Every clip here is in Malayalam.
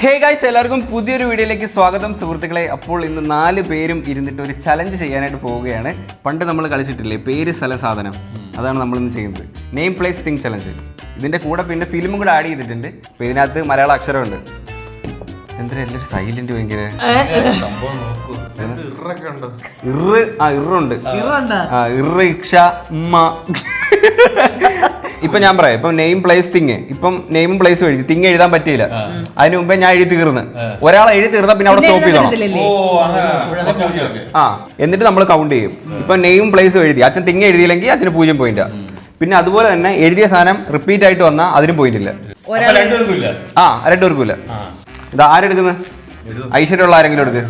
ഹേ ഗൈസ്, എല്ലാവർക്കും പുതിയൊരു വീഡിയോയിലേക്ക് സ്വാഗതം സുഹൃത്തുക്കളെ. അപ്പോൾ ഇന്ന് 4 പേരും ഇരുന്നിട്ട് ഒരു ചലഞ്ച് ചെയ്യാനായിട്ട് പോവുകയാണ്. പണ്ട് നമ്മൾ കളിച്ചിട്ടില്ലേ പേര് സ്ഥല സാധനം, അതാണ് നമ്മളിന്ന് ചെയ്യുന്നത്. Name place thing challenge. ഇതിൻ്റെ കൂടെ പിന്നെ ഫിലിമും കൂടെ ആഡ് ചെയ്തിട്ടുണ്ട്. അപ്പോൾ ഇതിനകത്ത് മലയാള അക്ഷരമുണ്ട്. എന്തിനാ എല്ലാവരും സൈലന്റ് ഭയങ്കര ഇറുണ്ട്. ഇപ്പൊ ഞാൻ പറയാം, ഇപ്പം നെയിം പ്ലേസ് തിങ്, ഇപ്പം നെയിമും പ്ലേസും എഴുതി, തിങ് എഴുതാൻ പറ്റിയില്ല. അതിന് മുമ്പേ ഞാൻ എഴുതി തീർന്ന്, ഒരാളെ എഴുതി തീർന്ന പിന്നെ അവിടെ സ്റ്റോപ്പ് ചെയ്തോണം. എന്നിട്ട് നമ്മൾ കൗണ്ട് ചെയ്യും. ഇപ്പൊ നെയിം പ്ലേസും എഴുതി, അച്ഛൻ തിങ് എഴുതിയില്ലെങ്കിൽ അച്ഛന് 0 പോയിന്റ്. പിന്നെ അതുപോലെ തന്നെ എഴുതിയ സാധനം റിപ്പീറ്റ് ആയിട്ട് വന്നാൽ അതിനും പോയിന്റ് ഇല്ല. രണ്ടുപേർക്കും ഇല്ല. ഇത് ആരെടുക്കുന്നത്? ഐശ്വര്യമുള്ള ആരെങ്കിലും എടുക്ക്.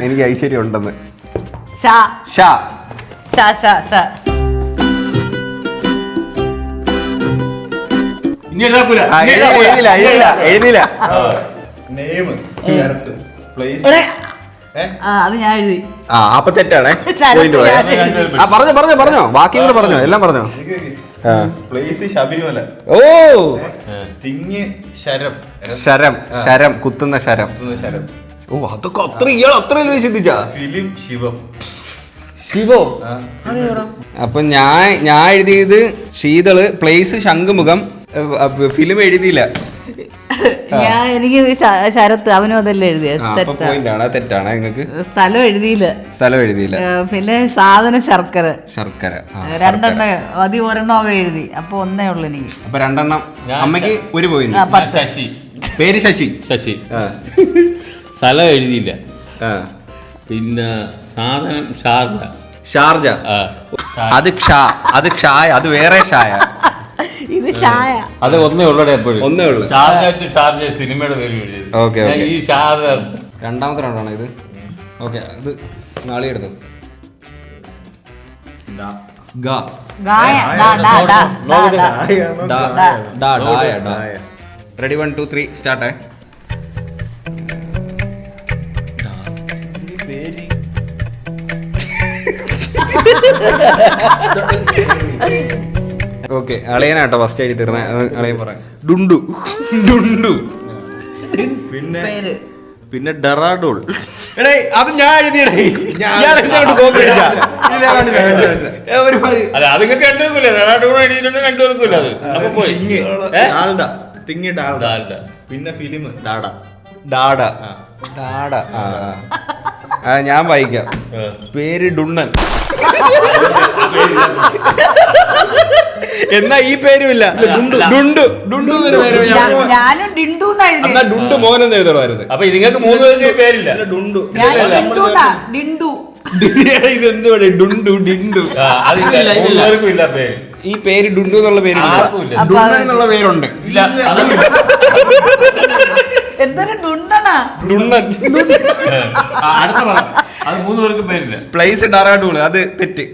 എനിക്ക് ഐശ്വര്യം ഉണ്ടെന്ന്. എഴുതിയില്ല. അത് ഞാൻ എഴുതി. അപ്പൊ തെറ്റാണേ. പറഞ്ഞോ ബാക്കി കൂടെ പറഞ്ഞോ, എല്ലാം പറഞ്ഞോ. ശബരിമല. ഓ, ശരം. ശരം കുത്തുന്ന ശരം. ഓ, അതൊക്കെ അത്രയും ചിന്തിച്ചാ. ഫിലിം ശിവോ. അപ്പൊ ഞാൻ എഴുതിയത് ശീതള്, പ്ലേസ് ശംഖുമുഖം, ഫിലിം എഴുതിയില്ല. എനിക്ക് ശരത്ത്, അവനും അതല്ലേ എഴുതിയത്. തെറ്റാണ് നിങ്ങൾക്ക്. സ്ഥലം എഴുതിയില്ല. പിന്നെ സാധനം ശർക്കര. രണ്ടെണ്ണം മതി, ഒരെണ്ണം എഴുതി. അപ്പൊ ഒന്നേ ഉള്ളു എനിക്ക്. അപ്പൊ 2 എണ്ണം. അമ്മയ്ക്ക് 1 പോയിന്റ്. പേര് ശശി. സ്ഥലം എഴുതിയില്ല. പിന്നെ സാധനം ഷാർജ. അത് ക്ഷായ, അത് വേറെ ഷായ. ഇത് ഷായ. അത് ഒന്നേ ഉള്ളൂ. ഷാർജ സിനിമയുടെ പേര് എഴുതിയത്. ഓക്കെ. ഈ ഷാർജ രണ്ടാമത്തെ റൗണ്ടാണ് ഇത്. ഓക്കെ, ഇത് നാളെ എടുത്തു. Ready 1 2 3 start. ഓക്കെ, അളിയനാട്ടോ ഫസ്റ്റ് എഴുതി തീർന്ന. അളിയൻ പറയാം. ഡുണ്ടു. പിന്നെ ഡെറാഡോൾ. അത് ഞാൻ എഴുതിയടേ. പിന്നെ ഫിലിം ഡാഡ. ഞാൻ വായിക്കാം. പേര് ഡുണ്ണൻ. എന്നാ ഈ പേരും ഇല്ല. ഡുണ്ടു മോൻ എന്ന് എഴുതണമായിരുന്നു. അപ്പൊ നിങ്ങൾക്ക് 3 പേർക്ക് പേരില്ല. ഇതെന്തുവാണ് ഡുണ്ടു ഡിൻഡു? ഈ പേര് ഡുണ്ടു എന്നുള്ള പേര്, ഡുണ്ണൻ എന്നുള്ള പേരുണ്ട്. അത് 3 പേർക്ക് പേരില്ല. പ്ലേസ് ഡറാഡൂള്, അത് തെറ്റ്.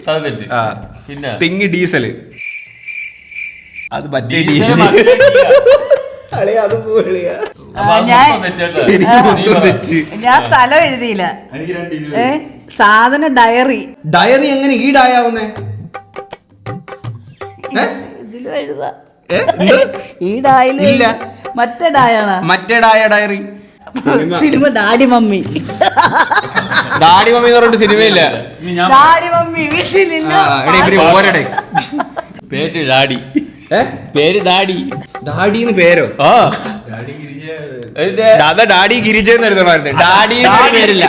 പിന്നെ തിങ്ങി ഡീസല്, അത് മറ്റേ ഞാൻ സ്ഥലം എഴുതിയില്ല. സാധനം ഡയറി. എങ്ങനെ ഈ ഡായാവുന്നേ? ഇതിലും എഴുതാ. ഈ ഡായില്ല, മറ്റേ ഡായാണ്. മറ്റേ ഡയറി സിനിമ ഡാഡി മമ്മി എന്ന് പറഞ്ഞിട്ട് സിനിമയില്ല. ഡാഡി മമ്മി വീട്ടിലില്ല. പേര് ഡാഡി. പേര് ഡാഡിന്ന് പേരോ? ഡാഡി ഗിരിജെന്ന് എഴുതണമായിരുന്നു. ഡാഡി പേരില്ല.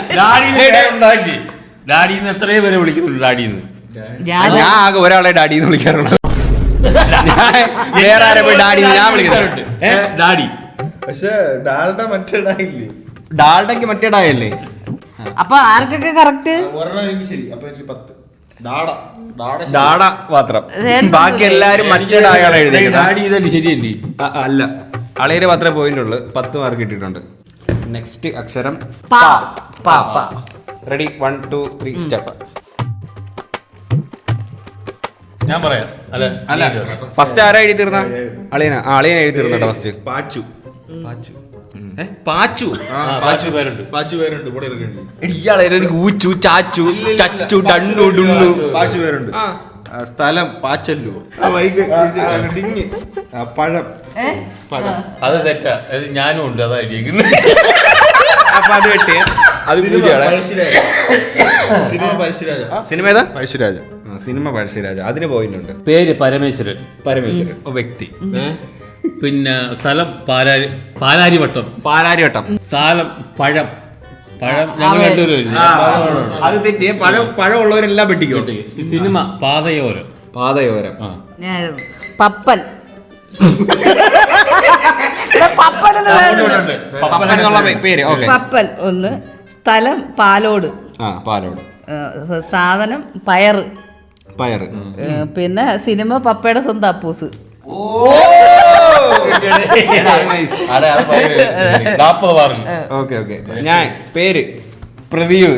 ഡാഡിന്ന് എത്രയോ പേരെ വിളിക്കുന്നുണ്ട്. ഡാഡിന്ന് ഞാൻ ആകെ ഒരാളെ ഡാഡിന്ന് വിളിക്കാറുള്ളൂ. വേറെ ആരെ പോയി ഡാഡി ഞാൻ വിളിക്കാറുണ്ട്. ഡാഡി. പക്ഷെ ഡാൽഡ മറ്റേ ഡായില്ലേ? ഡാൽഡയ്ക്ക് മറ്റേ ഡായല്ലേ? അപ്പൊ ആർക്കൊക്കെ കറക്റ്റ്? ശരി. അപ്പൊ എനിക്ക് 10. ഡാഡ മാത്രം. ബാക്കി എല്ലാരും മറ്റേ ഡായാണ് എഴുതിയത്. ശരിയല്ലേ? അല്ല, അളയില് മാത്രമേ പോയിന്റ് ഉള്ളൂ. 10 മാർക്ക് കിട്ടിയിട്ടുണ്ട്. നെക്സ്റ്റ് അക്ഷരം റെഡി 1 2 3 സ്റ്റെപ്പ്. ഞാൻ പറയാം. അല്ല, ഫസ്റ്റ് ആരാ എഴുതി തീർന്ന? അളിയനാ. അളിയൻ എഴുതി തീർന്നോ ഫസ്റ്റ്? പാച്ചു. ഇയാളെ ഊച്ചു ചാച്ചു ചച്ചു ഡണ്ടു ഡുണ്ടു പാച്ചു പേരുണ്ട്. സ്ഥലം പാച്ചല്ലൂർ. തിങ്ങ് പഴം. പഴം. അത് തെറ്റാ, അത് ഞാനും ഉണ്ട്, അതാ ഇടിക്കുന്നത്. അപ്പൊ അത് വെട്ടിയ അത് സിനിമ പഴശ്ശിരാജ. സിനിമ ഏതാ? പഴശ്ശിരാജ. സിനിമ പഴശ്ശിരാജ. അതിന് പോയിന്റ് ഉണ്ട്. പേര് പരമേശ്വരൻ. പരമേശ്വരൻ വ്യക്തി. പിന്നെ സ്ഥലം പാലാരിവട്ടം. പാലാരിവട്ടം. സ്ഥലം പഴം. പഴം ഞങ്ങൾ രണ്ടുപേരും. അത് തെറ്റിയ പഴമുള്ളവരെല്ലാം വെട്ടിക്കോ. സിനിമ പാതയോരം. പാതയോരം. ഞാൻ പപ്പൻ. പപ്പൻ എന്ന് പേരുണ്ട്. പപ്പൻ എന്നുള്ള പേര്. ഓക്കെ. പപ്പൻ ഒന്ന്. സ്ഥലം പാലോട്. പാലോട്. സാധനം പയറ്. പയറ്. പിന്നെ സിനിമ പപ്പയുടെ സ്വന്തം അപ്പൂസ്. ഓക്കെ. ഞാൻ പേര് പ്രദീപ്.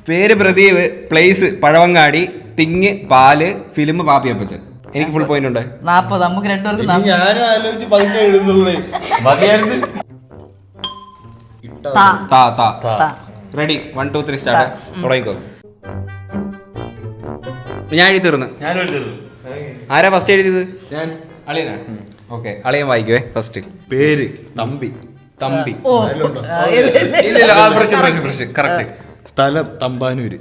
പേര് പ്രദീപ്. പ്ലേസ് പഴവങ്ങാടി. തിങ് പാല്. ഫിലിം പാപ്പിയപ്പച്ചൻ. എനിക്ക് ഫുൾ പോയിന്റ് ഉണ്ട്. 40. നമുക്ക് രണ്ടുപേർക്കും ഞാൻ ആലോചിച്ച് പതുക്കെ എഴുതുന്നുള്ളേ. റെഡി? 1 2 3 സ്റ്റാർട്ട്. തുടങ്ങിക്കോ. ഞാൻ എഴുതി തീർന്നു. ആരാ ഫസ്റ്റ് എഴുതിയത്? ഞാൻ. അളിയനാ? ഓക്കെ, അളിയൻ വായിക്കുവേ ഫസ്റ്റ്. പേര് തമ്പി. തമ്പി. ഇല്ല. കറക്റ്റ്. സ്ഥലം തമ്പാനൂര്.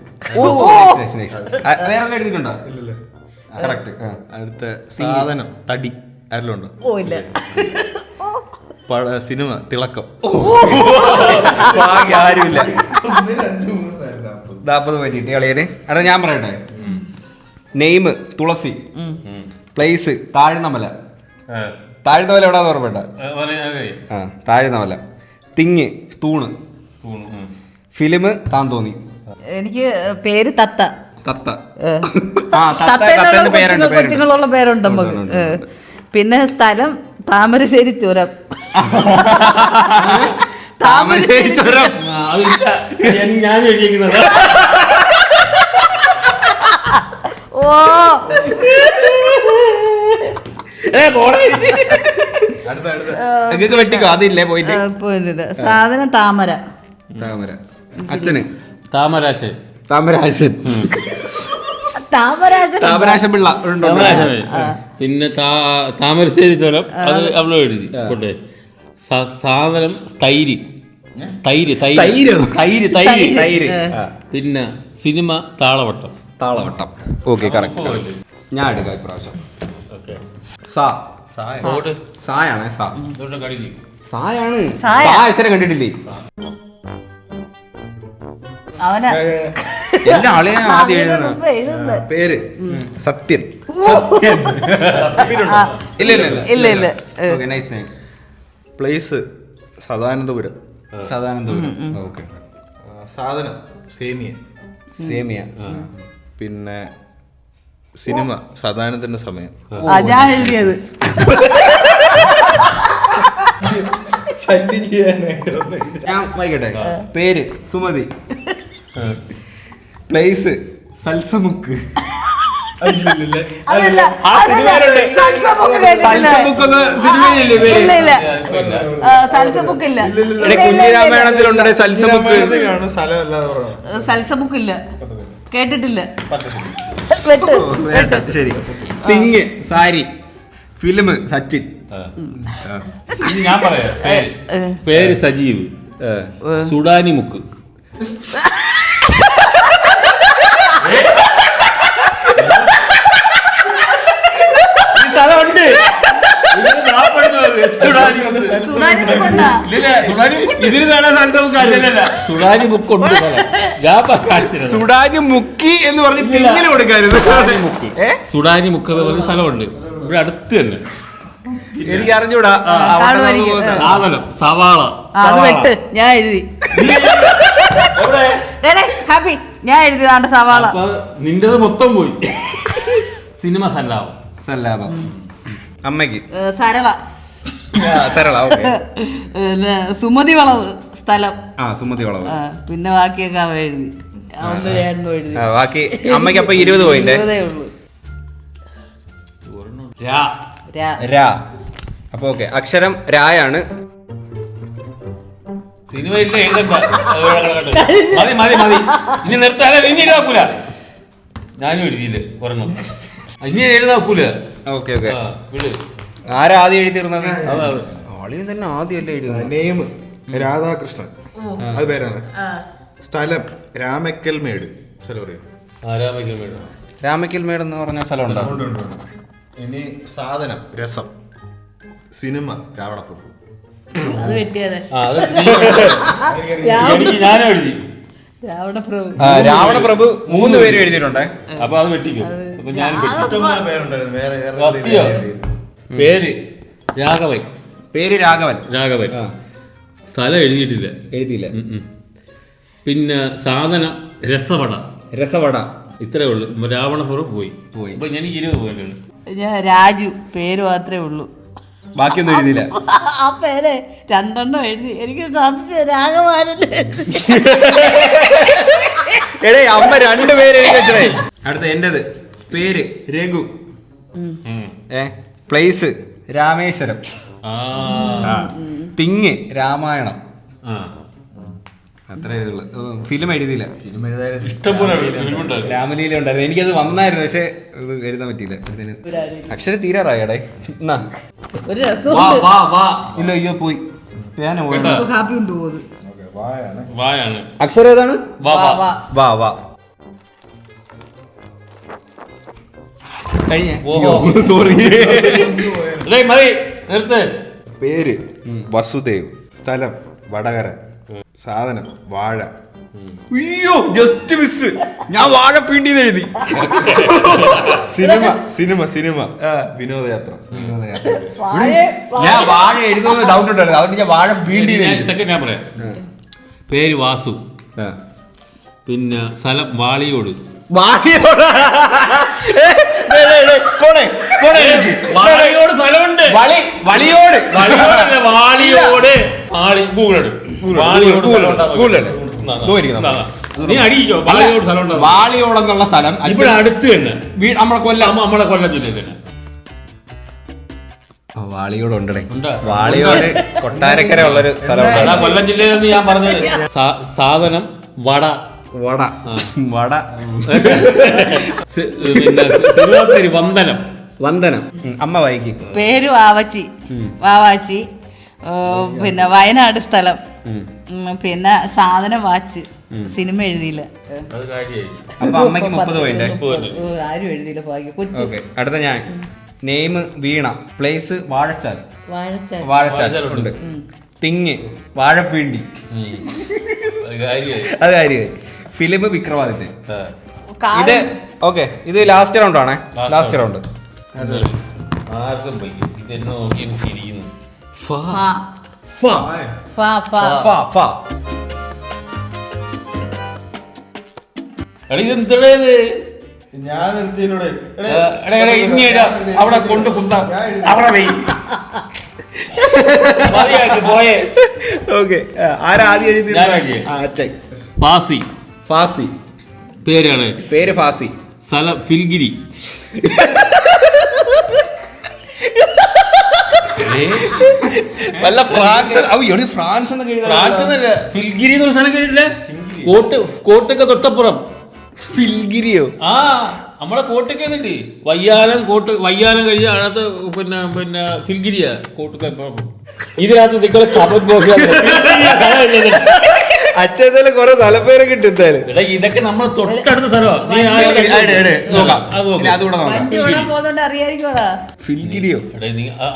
വേറെ എഴുതിയിട്ടുണ്ടോ? കറക്റ്റ്. അടുത്ത സാധനം തടി. ആരെല്ലാം സിനിമ തിളക്കം. ആരുമില്ല. 40 പറ്റിട്ട് അളിയന്. അടാ ഞാൻ പറയട്ടെ. നെയിം തുളസി. പ്ലേസ് താഴ്ന്നമല. താഴ്ന്നമല എവിടാന്ന് ഓർമ്മ? താഴ്ന്നമല. തിങ് തൂണ്. ഫിലിം താൻ തോന്നി. എനിക്ക് പേര് തത്ത. തത്ത. കൊച്ചുങ്ങളുള്ള പേരുണ്ട് നമുക്ക്. പിന്നെ സ്ഥലം താമരശ്ശേരി ചുരം. താമരശ്ശേരി ചുരം. ഞാൻ എഴുതിയിരിക്കുന്നത്. ഓ വെട്ടിക്കോ. അതില്ലേ പോയിട്ട്. സാധനം താമര. താമര. അച്ഛന് താമരാശൻ. താമരാശൻ. താമരാശൻ പിള്ള. പിന്നെ താമരശ്ശേരി ചുരം. അത് അവള് എഴുതി. സാധനം തൈര്. തൈര്. പിന്നെ cinema Thalavattam. Thalavattam. Okay, correct. ഞാൻ എടുക്കാം ഇപ്രാവശ്യം. സായാണ്. സായാണ്. സായസരം കണ്ടിട്ടില്ലേ? അവനാ എല്ലാ ആളെയും ആദ്യം എഴുതുന്നത്. പേര് സത്യൻ. ഇല്ല. പ്ലേസ് സദാനന്ദപുരം. ഓക്കെ. സാധനം സേമിയ. പിന്നെ സിനിമ സദാനന്ദന്റെ സമയം. ഞാൻ എഴുതിയത്. ഞാൻ വായിക്കട്ടെ. പേര് സുമതി. പ്ലേസ് സൽസമുക്ക്. കുഞ്ഞിരാമായണത്തിലുണ്ട് സൽസമുക്ക്. സൽസമുക്കില്ല, കേട്ടിട്ടില്ല. ശരി. തിങ് സാരി. ഫിലിം സച്ചിൻ. ഞാൻ പറയാം. പേര് സജീവ്. സുഡാനി മുക്ക്. സുഡാനി മുക്കി എന്ന് പറഞ്ഞ് തിങ്ങില് കൊടുക്കരുത്. സുഡാനി മുക്ക് പറഞ്ഞ സ്ഥലമുണ്ട് ഇവിടെ അടുത്ത് തന്നെ. എനിക്ക് അറിഞ്ഞൂടാ. സാധനം സവാള. ഞാൻ എഴുതി. ഹാപ്പി. ഞാൻ എഴുതിയതാണ്ട് സവാള. നിന്റേത് മൊത്തം പോയി. സിനിമ സല്ലാപം. അമ്മയ്ക്ക് സരള. സുമതി വളവ് സ്ഥലം. സുമതി വളവ്. പിന്നെ ബാക്കിയൊക്കെ അവ എഴുതി. ബാക്കി അമ്മയ്ക്ക് അപ്പൊ 20 പോയിന്റ്. അപ്പൊ ഓക്കെ. അക്ഷരം രായാണ്. സിനിമ മതി ഇനി നിർത്താനേ. ഇനി ഇതാക്കൂല. ഞാനും എഴുതിയില്ല ഒരെണ്ണം. ഇനി എഴുതാക്കൂല. Okay okay. വിട്. ആരാ ആദ്യം എഴുതി തീർന്നത്? അതാണ് ആളിയും തന്നെ ആദ്യമല്ലേ എഴുതുന്നത്. നെയിം രാധാകൃഷ്ണൻ, അത് പേരാണ്. സ്ഥലം രാമക്കൽമേട്. സ്ഥലം അറിയാം? ആരാമയ്ക്കും വേണം. രാമക്കൽമേട് എന്ന് പറഞ്ഞ സ്ഥലമുണ്ടോ? ഇനി സാധനം രസം. സിനിമ രാവണപ്രഭു. അത് വെട്ടിയത് അത് എനിക്ക് ഞാനും എഴുതി. രാവണപ്രഭു 3 പേര് എഴുതിയിട്ടുണ്ടേ. അപ്പൊ അത് വെട്ടിക്കും. അപ്പൊ ഞാൻ ഇഷ്ടംപോലെ പേരുണ്ടായിരുന്നു. വേറെ സത്യോ? പേര് രാഘവൻ. പേര് രാഘവൻ. രാഘവൻ. സ്ഥലം എഴുതിയിട്ടില്ല. എഴുതിയില്ല. പിന്നെ സാധനം രസവട. രസവട. ഇത്രേ ഉള്ളു. രാവണപുറം പോയി. അപ്പൊ എനിക്ക് 20 പോയിന്റ്. ഞാൻ രാജു പേര് മാത്രമേ ഉള്ളൂ. ബാക്കിയൊന്നും എഴുതിയില്ല. ആ പേര് 2 എഴുതി. എനിക്ക് സംശയം രാഘവാനല്ലേ. എടേ അമ്മ 2 പേര് എഴുതി വെച്ചേ. അടുത്ത എന്റേത്. പേര് രഘു. പ്ലേസ് രാമേശ്വരം. തിങ് രാമായണം. അത്ര എഴുതുള്ളൂ. ഫിലിം എഴുതിയില്ല. ഇഷ്ടംപോലെ രാമലീല ഉണ്ടായിരുന്നു. എനിക്കത് വന്നായിരുന്നു, പക്ഷെ ഇത് എഴുതാൻ പറ്റിയില്ല. അക്ഷരം തീരാറായടേ. എന്നാ ഒരു രസം ഇല്ല. അയ്യോ പോയി. ഹാപ്പി കൊണ്ടുപോകുന്നത്. വായാണ്. അക്ഷരം ഏതാണ്? വാ വാ വാ വാ. കഴിഞ്ഞ സോറി. മതി നിർത്ത്. പേര് വസുദേവ്. സ്ഥലം വടകര. സാധനം വാഴ. അയ്യോ ജസ്റ്റ് മിസ്. ഞാൻ വാഴ പീണ്ടിന്ന് എഴുതി. സിനിമ സിനിമ സിനിമ വിനോദയാത്ര. ഞാൻ വാഴ എഴുതുന്നത് ഡൗട്ട് ഉണ്ടായിരുന്നു, അതുകൊണ്ട് ഞാൻ വാഴ പീണ്ടിന്ന് എഴുതി. സെക്കൻഡ് ഞാൻ പറയാം. പേര് വാസു. പിന്നെ സ്ഥലം വാളിയോട്. വാളിയോട് സ്ഥലമുണ്ട്. വളിയോട്. ഗൂഗിളോട്. നീ അടിക്കോ. വാളിയോട് സ്ഥലം. വാളിയോടെന്നുള്ള സ്ഥലം ഇവിടെ അടുത്ത് തന്നെ. നമ്മളെ കൊല്ലം ജില്ലയിൽ തന്നെ. വാളിയോട് ഉണ്ടേ. വാളിയോട് കൊട്ടാരക്കര ഉള്ളൊരു സ്ഥലം. കൊല്ലം ജില്ലയിലെന്ന് ഞാൻ പറഞ്ഞത്. സാധനം വട. വട. വട. പിന്നെ സിനിമ പേര് വന്ദനം. വന്ദനം. അമ്മ വായിക്കും. പേര് വാവാച്ചി. വാവാച്ചി. പിന്നെ വയനാട് സ്ഥലം. പിന്നെ സാധനം വാച്ച്. സിനിമ എഴുതിയില്ല. അപ്പൊ അമ്മയ്ക്ക് 30 പോയിന്റ്. ആരും എഴുതിയില്ല. കൊച്ചു. അടുത്ത ഞാൻ. നെയിം വീണ. പ്ലേസ് വാഴച്ചാൽ. വാഴച്ചാൽ ഉണ്ട്. തിങ് വാഴപ്പീണ്ടി. അത് കാര്യമായി. ഫിലിം വിക്രമാദിത്യൻ. ഇത് ഓക്കെ. ഇത് ലാസ്റ്റ് റൗണ്ട് ആണേ. Last round. ആർക്കും ഇതെന്നെ നോക്കി ചിരിക്കുന്നു. ഇതെന്തേത്? ഞാൻ നിർത്തിയിലൂടെ അവിടെ കൊണ്ട് കുത്താം. അവിടെ പോയേ. ഓക്കെ. ആരാദ്യം എഴുതി? ഫാസി. ഫാസി പേരാണ്. പേര് ഫാസി. സ്ഥലം ഫിൽഗിരി. വല്ല ഫ്രാൻസ്. ഫ്രാൻസ് എന്നല്ല, ഫിൽഗിരി എന്നുള്ള സ്ഥലം കേട്ടിട്ടില്ല? കോട്ടൊക്കെ തൊട്ടപ്പുറം. ഫിൽഗിരിയോ? ആ നമ്മളെ കോട്ടയ്ക്ക് എന്നിട്ട് വയ്യാനം കഴിഞ്ഞ അടുത്ത് പിന്നെ ഫിൽഗിരിയാ. കോട്ടക്കപ്പുറം. ഇതിനകത്ത് നിങ്ങളെ കമന്റ് ബോക്സ് അച്ഛൻ കുറെ സ്ഥലപ്പേരെ കിട്ടും. ഇതൊക്കെ നമ്മളെ തൊട്ടടുത്ത സ്ഥലമാണ്. ഫിൽഗിരിയോ?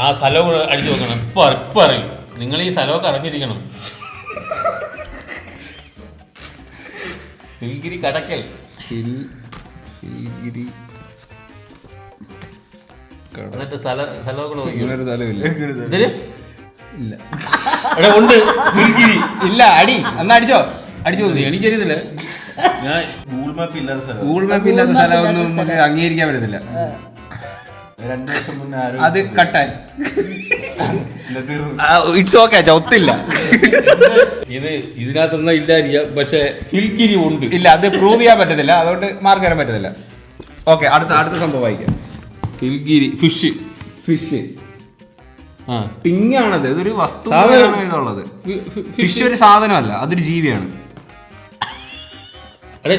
ആ സ്ഥലം അടിച്ചു നോക്കണം. ഇപ്പൊ അറിയും. നിങ്ങൾ ഈ സ്ഥലമൊക്കെ അറിഞ്ഞിരിക്കണം. ഫിൽഗിരി കടക്കൽ. ഫിൽഗിരി. എന്നിട്ട് സ്ഥലമൊക്കെ ഇല്ല. ഉണ്ട് ഫിൽഗിരി. ഇല്ല. അടി എന്നാ അടിച്ചോ. അടിച്ചു നോക്കി. എനിക്കറിയത്തില്ല. ഞാൻ ഗൂഗിൾ മാപ്പ് ഇല്ലാത്ത സ്ഥലം. ഗൂഗിൾ മാപ്പ് ഇല്ലാത്ത സ്ഥലമൊന്നും നമുക്ക് അംഗീകരിക്കാൻ പറ്റത്തില്ല. 2 ദിവസം മുന്നേ അത് കട്ടായി. It's okay. ഒത്തില്ല. ഇതിനകത്തൊന്നും ഇല്ലായിരിക്കാം, പക്ഷെ ഫിൽഗിരി ഉണ്ട്. ഇല്ല, അത് പ്രൂവ് ചെയ്യാൻ പറ്റത്തില്ല, അതുകൊണ്ട് മാർക്ക് തരാൻ പറ്റത്തില്ല. ഓക്കെ. അടുത്ത സംഭവം വായിക്കാം. ഫിൽഗിരി. ഫിഷ്. തിങ്ങാണത്. ഇതൊരു വസ്തുവാണ് ഇതുള്ളത്. ഫിഷ് ഒരു സാധനമല്ല, അതൊരു ജീവിയാണ്.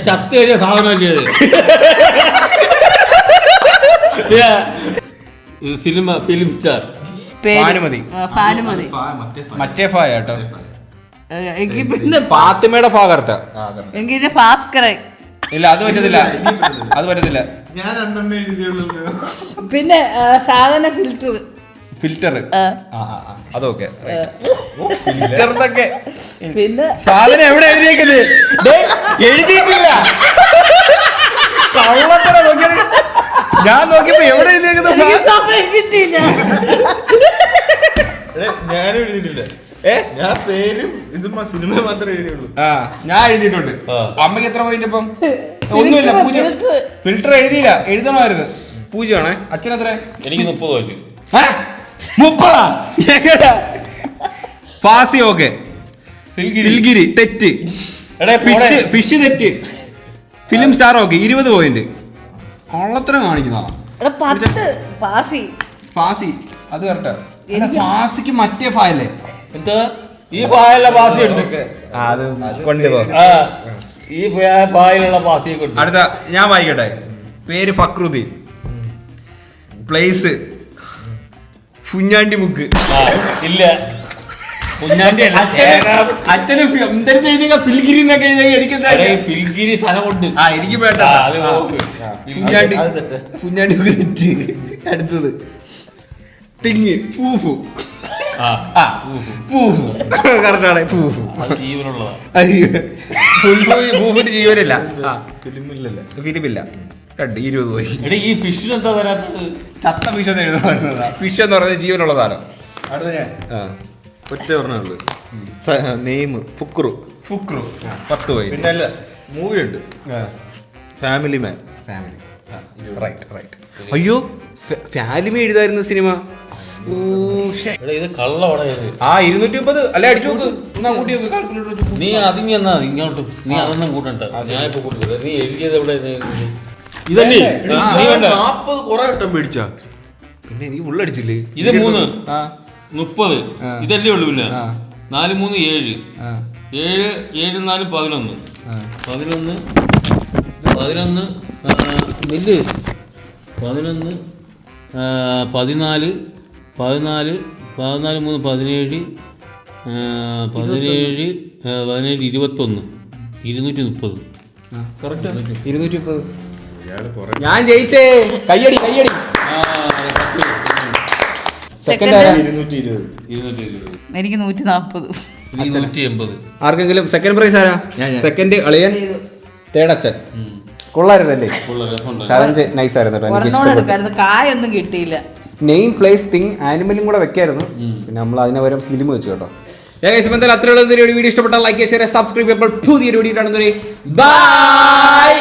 ചത്ത് കഴിഞ്ഞ സാധനമല്ലേ അത്? Cinema film star. Bhanumathi. Bhanumathi. മറ്റേ ഫാ കേട്ടോ. എങ്കിൽ പിന്നെ ഫാത്തിമയുടെ ഫാ കറക്റ്റാ. എങ്കിൽ ഭാസ്കരൻ. ഇല്ല അത് പറ്റത്തില്ല, അത് പറ്റത്തില്ല. ഞാൻ രണ്ടെണ്ണം എഴുതിയുള്ളൂ. പിന്നെ സാധന ഫിൽറ്റർ. ഫിൽറ്റർ അതൊക്കെ ഫിൽറ്ററിനൊക്കെ പിന്നെ സാധനം എവിടെ എഴുതിയേക്കുന്നത്? എഴുതിയിട്ടില്ല. കള്ളത്തരം നോക്കിയത്. ഞാൻ നോക്കിയപ്പോ എവിടെ എഴുതിയേക്കുന്നത്? സമയം കിട്ടിയില്ല. ഞാനും എഴുതിയിട്ടില്ല. ഞാൻ പേരും ഇതും സിനിമ മാത്രമേ എഴുതിയുള്ളൂ. ഞാൻ എഴുതിയിട്ടുണ്ട്. അമ്മയ്ക്ക് എത്ര പോയിന്റ് ഇപ്പം? ഒന്നുമില്ല, പൂജ്യം. ഫിൽറ്റർ എഴുതിയില്ല, എഴുതണമായിരുന്നു. പൂജ്യമാണേ. അച്ഛൻ എത്ര? എനിക്ക് 30 പോയിട്ട്. 30. ഫാസി ഓക്കെ. ഫിൽഗിരി തെറ്റ്. ഫിഷ് തെറ്റ്. Film star okay 20 point. കള്ളത്തരം കാണിക്കുന്നതാ. 10 പാസി. ഫാസി അത് കറക്റ്റാ. ഫാസിക്ക് മറ്റേ ഫായല്ലേ? എന്താ ഈ പായലുള്ള പാസിയുണ്ട്. അത് കൊണ്ടുപോ. ഈ പായലുള്ള പാസിയെ കൊണ്ട്. അടുത്ത ഞാൻ വായിക്കട്ടെ. പേര് ഫക്രുദ്ദീൻ. പ്ലേസ് കുഞ്ഞാണ്ടി മുക്ക്. ഇല്ല കുഞ്ഞാണ്ടി അല്ല. അച്ഛന് ഫിൽഗിരി എന്നൊക്കെ എനിക്ക് ഫിൽഗിരി സ്ഥലമുണ്ട്. എനിക്ക് വേണ്ട. കുഞ്ഞാണ്ടി കുഞ്ഞാണ്ടി തെറ്റ്. അടുത്തത് തിങ്ങ് ഫൂഫു. ഫൂഫു കറക്റ്റാണ്. ഫൂഫു അത് ജീവനുള്ളതാ. ഫൂഫിന് ജീവനില്ല. ഫിലിമില്ലല്ലോ. ഫിലിമില്ല. 20 പോയി. എടാ ഈ ഫിഷിന് എന്താ വരാത്തത്? ചത്ത ഫിഷ് എന്ന് എഴുതുന്നതാ. ഫിഷ് എന്ന് പറഞ്ഞ ജീവനുള്ള സാധനം. അടുത്ത ഞാൻ ഒറ്റ പറഞ്ഞുള്ളൂ. നെയിം ഫുക്രു. 10 പോയി. പിന്നെ അല്ല മൂവി ഉണ്ട് ഫാമിലി മാൻ. ഫാമിലി. അയ്യോ ഫാലിമ എഴുതായിരുന്നു സിനിമ. എടാ ഇത് കള്ളവട. 230 അല്ലെ അടിച്ചു നോക്ക്. കൂട്ടി നോക്ക്. കാൽക്കുലേറ്റർ. നീ അതിങ്ങ എന്നാ ഇങ്ങോട്ട്. നീ അതൊന്നും കൂട്ടണ്ട. ഞാൻ ഇപ്പൊ കൂട്ടുന്നത്. നീ എഴുതിയത് എവിടെ? ഇതല്ലേ? നീ വേണ്ട 40 കുറെ വട്ടം മേടിച്ചാ. പിന്നെ എനിക്ക് ഉള്ളടിച്ചില്ലേ? ഇത് 3 30. ഇതല്ലേ ഉള്ളൂ. പിന്നെ 4 3 7 7 7 4 11 11 11 മില്ല് 11 14 14 14 3 17 17 17 21 230. കറക്റ്റ് 230. ഞാൻ ജയിച്ചേ. കയ്യടി. സെക്കൻഡ് ആരാ? 220. എനിക്ക് 140. 180. ആർക്കെങ്കിലും സെക്കൻഡ് പ്രൈസ് ആരാ? സെക്കൻഡ് അളിയൻ, തേർഡ് അച്ഛൻ. കൊള്ളായിരുന്നല്ലേ ചലഞ്ച്? നൈസ് ആയിരുന്നു കേട്ടോ. എനിക്ക് ഇഷ്ടപ്പെട്ടു. കായൊന്നും കിട്ടിയില്ല. നെയിം പ്ലേസ് തിങ് ആനിമലും കൂടെ വെക്കായിരുന്നു. പിന്നെ നമ്മൾ അതിനെ പകരം ഫിലിം വെച്ചു കേട്ടോ. എന്തായാലും അത്രയുള്ള വീഡിയോ ഇഷ്ടപ്പെട്ടാൽ ലൈക്ക് ഷെയർ സബ്സ്ക്രൈബ് ചെയ്യുമ്പോൾ പുതിയൊരു വീഡിയോ കാണുന്നവരെ ബൈ.